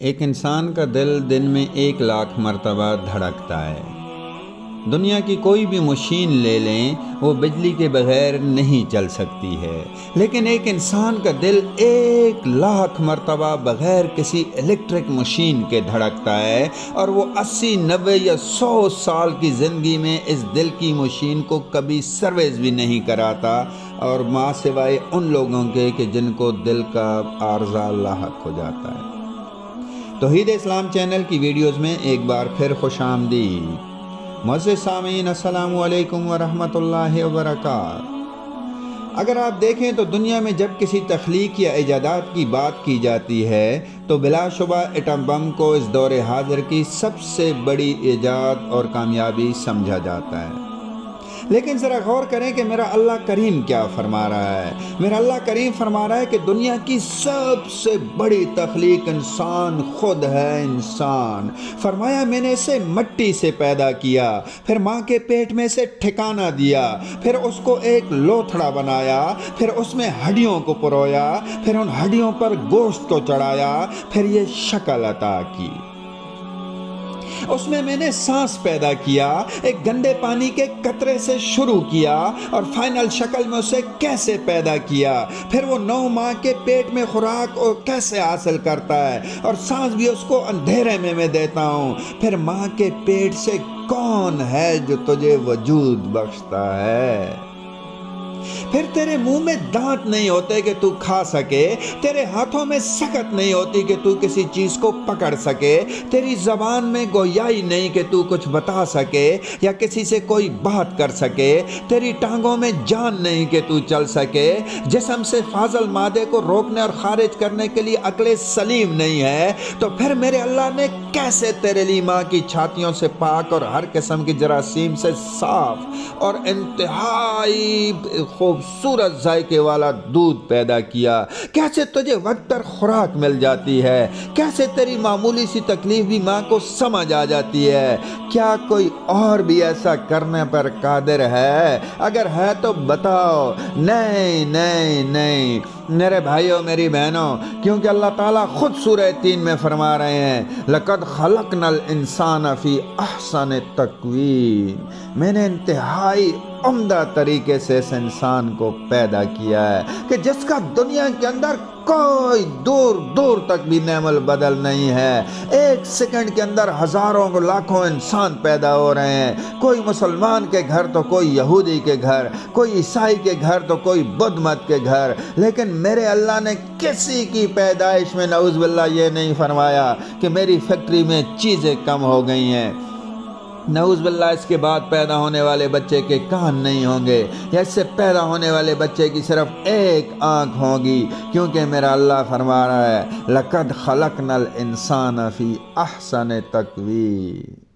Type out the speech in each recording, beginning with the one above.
ایک انسان کا دل دن میں 1,00,000 مرتبہ دھڑکتا ہے۔ دنیا کی کوئی بھی مشین لے لیں، وہ بجلی کے بغیر نہیں چل سکتی ہے، لیکن ایک انسان کا دل 1,00,000 مرتبہ بغیر کسی الیکٹرک مشین کے دھڑکتا ہے، اور وہ 80، 90 یا 100 سال کی زندگی میں اس دل کی مشین کو کبھی سروس بھی نہیں کراتا، اور ماں سوائے ان لوگوں کے کہ جن کو دل کا عارضہ لاحق ہو جاتا ہے۔ توحید اسلام چینل کی ویڈیوز میں ایک بار پھر خوش آمدید۔ معزز سامعین، السلام علیکم ورحمۃ اللہ وبرکاتہ۔ اگر آپ دیکھیں تو دنیا میں جب کسی تخلیق یا ایجادات کی بات کی جاتی ہے تو بلا شبہ ایٹم بم کو اس دور حاضر کی سب سے بڑی ایجاد اور کامیابی سمجھا جاتا ہے۔ لیکن ذرا غور کریں کہ میرا اللہ کریم کیا فرما رہا ہے۔ میرا اللہ کریم فرما رہا ہے کہ دنیا کی سب سے بڑی تخلیق انسان خود ہے۔ انسان فرمایا، میں نے اسے مٹی سے پیدا کیا، پھر ماں کے پیٹ میں سے ٹھکانہ دیا، پھر اس کو ایک لوتھڑا بنایا، پھر اس میں ہڈیوں کو پرویا، پھر ان ہڈیوں پر گوشت کو چڑھایا، پھر یہ شکل عطا کی۔ اس میں نے سانس پیدا کیا، ایک گندے پانی کے قطرے سے شروع کیا، اور فائنل شکل میں اسے کیسے پیدا کیا، پھر وہ 9 ماہ کے پیٹ میں خوراک کیسے حاصل کرتا ہے، اور سانس بھی اس کو اندھیرے میں دیتا ہوں، پھر ماں کے پیٹ سے کون ہے جو تجھے وجود بخشتا ہے، پھر تیرے منہ میں دانت نہیں ہوتے کہ تو کھا سکے، تیرے ہاتھوں میں سکت نہیں ہوتی کہ تو کسی چیز کو پکڑ سکے، تیری زبان میں گویائی نہیں کہ تو کچھ بتا سکے یا کسی سے کوئی بات کر سکے، تیری ٹانگوں میں جان نہیں کہ تو چل سکے، جسم سے فاضل مادے کو روکنے اور خارج کرنے کے لیے عقل سلیم نہیں ہے، تو پھر میرے اللہ نے کیسے تیرے لیے ماں کی چھاتیوں سے پاک اور ہر قسم کی جراثیم سے صاف اور انتہائی خوبصورت ذائقے والا دودھ پیدا کیا، کیسے تجھے وقت پر خوراک مل جاتی ہے، کیسے تیری معمولی سی تکلیف بھی ماں کو سمجھ آ جاتی ہے۔ کیا کوئی اور بھی ایسا کرنے پر قادر ہے؟ اگر ہے تو بتاؤ۔ نہیں نہیں نہیں میرے بھائیوں، میری بہنوں، کیونکہ اللہ تعالیٰ خود سورہ 3 میں فرما رہے ہیں، لَقَدْ خَلَقْنَا الْإِنسَانَ فِي أَحْسَنِ تَقْوِيمٍ، میں نے انتہائی عمدہ طریقے سے اس انسان کو پیدا کیا ہے کہ جس کا دنیا کے اندر کوئی دور دور تک بھی نعم البدل نہیں ہے۔ ایک سیکنڈ کے اندر ہزاروں لاکھوں انسان پیدا ہو رہے ہیں، کوئی مسلمان کے گھر تو کوئی یہودی کے گھر، کوئی عیسائی کے گھر تو کوئی بدھ مت کے گھر، لیکن میرے اللہ نے کسی کی پیدائش میں نعوذ باللہ یہ نہیں فرمایا کہ میری فیکٹری میں چیزیں کم ہو گئی ہیں، نعوذ باللہ اس کے بعد پیدا ہونے والے بچے کے کان نہیں ہوں گے، یا اس سے پیدا ہونے والے بچے کی صرف ایک آنکھ ہوگی، کیونکہ میرا اللہ فرما رہا ہے، لَقَدْ خَلَقْنَا الْإِنسَانَ فِي أَحْسَنِ تَقْوِيمٍ۔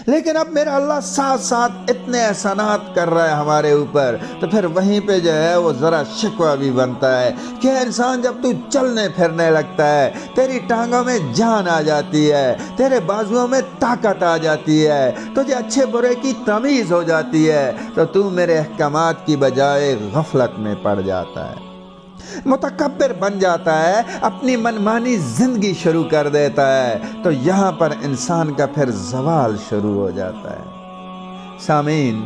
لیکن اب میرا اللہ ساتھ ساتھ اتنے احسانات کر رہا ہے ہمارے اوپر، تو پھر وہیں پہ جو ہے وہ ذرا شکوہ بھی بنتا ہے کہ انسان جب تو چلنے پھرنے لگتا ہے، تیری ٹانگوں میں جان آ جاتی ہے، تیرے بازوؤں میں طاقت آ جاتی ہے، تجھے اچھے برے کی تمیز ہو جاتی ہے، تو میرے احکامات کی بجائے غفلت میں پڑ جاتا ہے، متکبر بن جاتا ہے، اپنی منمانی زندگی شروع کر دیتا ہے، تو یہاں پر انسان کا پھر زوال شروع ہو جاتا ہے۔ سامعین،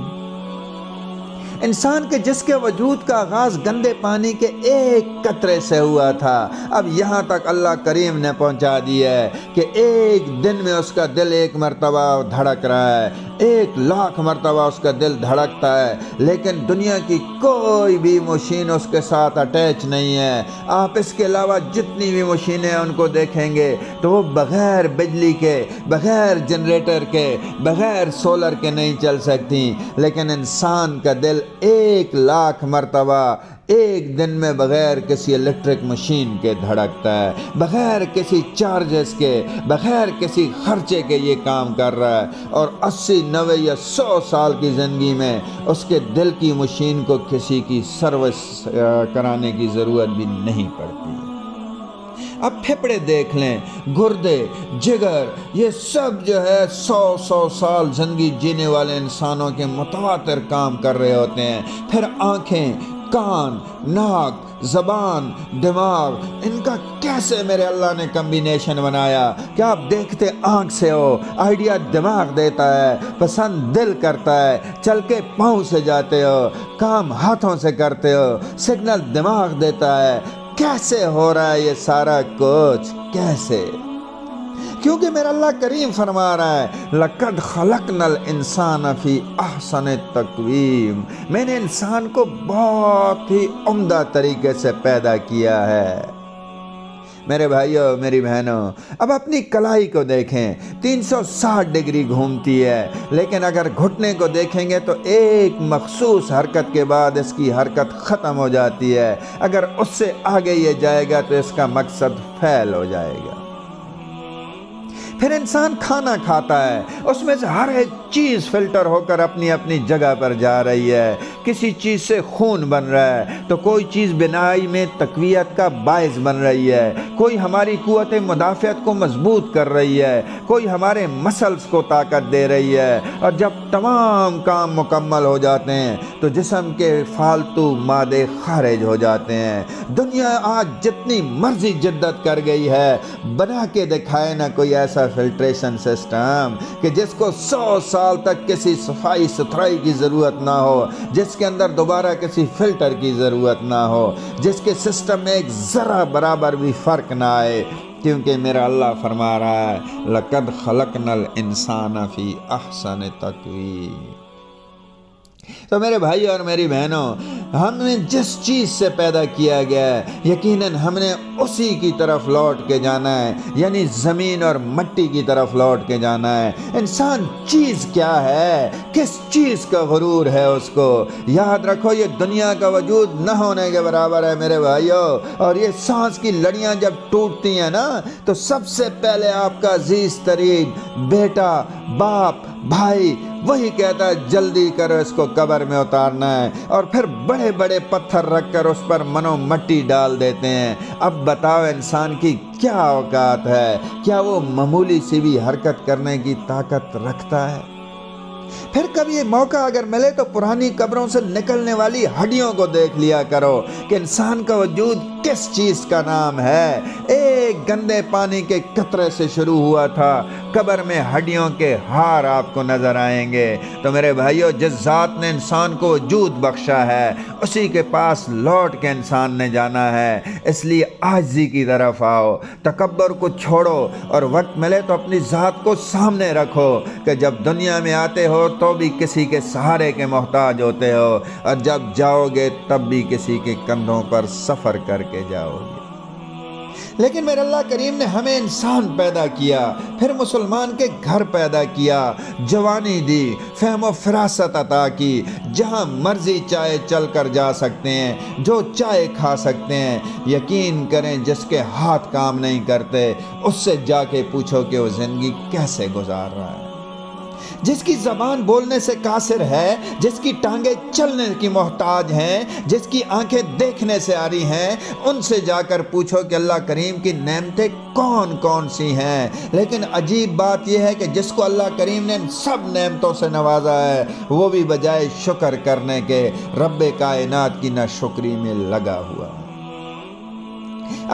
انسان کے جس کے وجود کا آغاز گندے پانی کے ایک قطرے سے ہوا تھا، اب یہاں تک اللہ کریم نے پہنچا دیا ہے کہ ایک دن میں اس کا دل 1 مرتبہ دھڑک رہا ہے، 1,00,000 مرتبہ اس کا دل دھڑکتا ہے، لیکن دنیا کی کوئی بھی مشین اس کے ساتھ اٹیچ نہیں ہے۔ آپ اس کے علاوہ جتنی بھی مشینیں ان کو دیکھیں گے تو وہ بغیر بجلی کے، بغیر جنریٹر کے، بغیر سولر کے نہیں چل سکتی، لیکن انسان کا دل 1,00,000 مرتبہ ایک دن میں بغیر کسی الیکٹرک مشین کے دھڑکتا ہے، بغیر کسی چارجز کے، بغیر کسی خرچے کے یہ کام کر رہا ہے، اور 80، 90 یا 100 سال کی زندگی میں اس کے دل کی مشین کو کسی کی سروس کرانے کی ضرورت بھی نہیں پڑتی۔ اب پھپڑے دیکھ لیں، گردے، جگر، یہ سب جو ہے 100 سال زندگی جینے والے انسانوں کے متواتر کام کر رہے ہوتے ہیں، پھر آنکھیں، کان، ناک، زبان، دماغ، ان کا کیسے میرے اللہ نے کمبینیشن بنایا کہ آپ دیکھتے آنکھ سے ہو، آئیڈیا دماغ دیتا ہے، پسند دل کرتا ہے، چل کے پاؤں سے جاتے ہو، کام ہاتھوں سے کرتے ہو، سگنل دماغ دیتا ہے۔ کیسے ہو رہا ہے یہ سارا کچھ؟ کیسے؟ کیونکہ میرا اللہ کریم فرما رہا ہے لَقَدْ خَلَقْنَا الْإِنسَانَ فِي أَحْسَنِ تَقْوِيمٍ، میں نے انسان کو بہت ہی عمدہ طریقے سے پیدا کیا ہے۔ میرے بھائیوں، میری بہنوں، اب اپنی کلائی کو دیکھیں، 360 ڈگری گھومتی ہے، لیکن اگر گھٹنے کو دیکھیں گے تو ایک مخصوص حرکت کے بعد اس کی حرکت ختم ہو جاتی ہے۔ اگر اس سے آگے یہ جائے گا تو اس کا مقصد فیل ہو جائے گا۔ پھر انسان کھانا کھاتا ہے، اس میں سے ہر ایک چیز فلٹر ہو کر اپنی اپنی جگہ پر جا رہی ہے۔ کسی چیز سے خون بن رہا ہے تو کوئی چیز بنائی میں تقویت کا باعث بن رہی ہے، کوئی ہماری قوت مدافعت کو مضبوط کر رہی ہے، کوئی ہمارے مسلز کو طاقت دے رہی ہے۔ اور جب تمام کام مکمل ہو جاتے ہیں تو جسم کے فالتو مادے خارج ہو جاتے ہیں۔ دنیا آج جتنی مرضی جدت کر گئی ہے، بنا کے دکھائے نہ کوئی ایسا فلٹریشن سسٹم کہ جس کو 100 سال تک کسی صفائی ستھرائی کی ضرورت نہ ہو، جس کے اندر دوبارہ کسی فلٹر کی ضرورت نہ ہو، جس کے سسٹم میں ایک ذرہ برابر بھی فرق نہ آئے، کیونکہ میرا اللہ فرما رہا ہے لَقَدْ خَلَقْنَا الْإِنسَانَ فِي أَحْسَنِ تَقْوِيمٍ۔ تو میرے بھائی اور میری بہنوں، ہم نے جس چیز سے پیدا کیا گیا ہے یقیناً ہم نے اسی کی طرف لوٹ کے جانا ہے، یعنی زمین اور مٹی کی طرف لوٹ کے جانا ہے۔ انسان چیز کیا ہے؟ کس چیز کا غرور ہے اس کو؟ یاد رکھو یہ دنیا کا وجود نہ ہونے کے برابر ہے میرے بھائیوں، اور یہ سانس کی لڑیاں جب ٹوٹتی ہیں نا تو سب سے پہلے آپ کا عزیز ترین بیٹا، باپ، بھائی وہی کہتا ہے جلدی کرو اس کو قبر میں اتارنا ہے، اور پھر بڑے بڑے پتھر رکھ کر اس پر منو مٹی ڈال دیتے ہیں۔ اب بتاؤ انسان کی کیا اوقات ہے؟ کیا وہ معمولی سی بھی حرکت کرنے کی طاقت رکھتا ہے؟ پھر کبھی یہ موقع اگر ملے تو پرانی قبروں سے نکلنے والی ہڈیوں کو دیکھ لیا کرو کہ انسان کا وجود کس چیز کا نام ہے۔ ایک گندے پانی کے قطرے سے شروع ہوا تھا، قبر میں ہڈیوں کے ہار آپ کو نظر آئیں گے۔ تو میرے بھائیوں، جس ذات نے انسان کو وجود بخشا ہے اسی کے پاس لوٹ کے انسان نے جانا ہے۔ اس لیے عاجزی کی طرف آؤ، تکبر کو چھوڑو، اور وقت ملے تو اپنی ذات کو سامنے رکھو کہ جب دنیا میں آتے ہو تو بھی کسی کے سہارے کے محتاج ہوتے ہو، اور جب جاؤ گے تب بھی کسی کے کندھوں پر سفر کر کے جاؤ گے۔ لیکن میرے اللہ کریم نے ہمیں انسان پیدا کیا، پھر مسلمان کے گھر پیدا کیا، جوانی دی، فہم و فراست عطا کی، جہاں مرضی چاہے چل کر جا سکتے ہیں، جو چاہے کھا سکتے ہیں۔ یقین کریں جس کے ہاتھ کام نہیں کرتے اس سے جا کے پوچھو کہ وہ زندگی کیسے گزار رہا ہے۔ جس کی زبان بولنے سے قاصر ہے، جس کی ٹانگیں چلنے کی محتاج ہیں، جس کی آنکھیں دیکھنے سے آری ہیں، ان سے جا کر پوچھو کہ اللہ کریم کی نعمتیں کون کون سی ہیں۔ لیکن عجیب بات یہ ہے کہ جس کو اللہ کریم نے ان سب نعمتوں سے نوازا ہے وہ بھی بجائے شکر کرنے کے رب کائنات کی ناشکری میں لگا ہوا ہے۔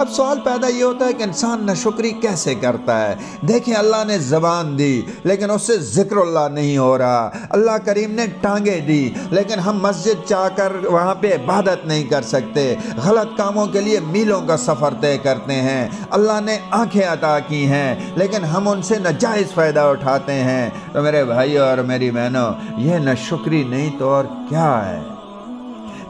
اب سوال پیدا یہ ہوتا ہے کہ انسان ناشکری کیسے کرتا ہے؟ دیکھیں، اللہ نے زبان دی لیکن اس سے ذکر اللہ نہیں ہو رہا، اللہ کریم نے ٹانگیں دی لیکن ہم مسجد چاہ کر وہاں پہ عبادت نہیں کر سکتے، غلط کاموں کے لیے میلوں کا سفر طے کرتے ہیں۔ اللہ نے آنکھیں عطا کی ہیں لیکن ہم ان سے ناجائز فائدہ اٹھاتے ہیں۔ تو میرے بھائیوں اور میری بہنوں، یہ ناشکری نہیں تو اور کیا ہے؟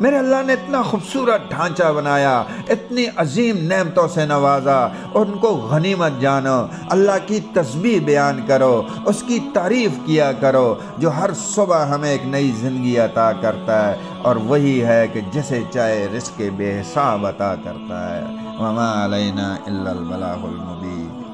میرے اللہ نے اتنا خوبصورت ڈھانچہ بنایا، اتنی عظیم نعمتوں سے نوازا، ان کو غنیمت جانو، اللہ کی تسبیح بیان کرو، اس کی تعریف کیا کرو جو ہر صبح ہمیں ایک نئی زندگی عطا کرتا ہے، اور وہی ہے کہ جسے چاہے رزق بے حساب عطا کرتا ہے۔ وما علینا الا البلاغ المبین۔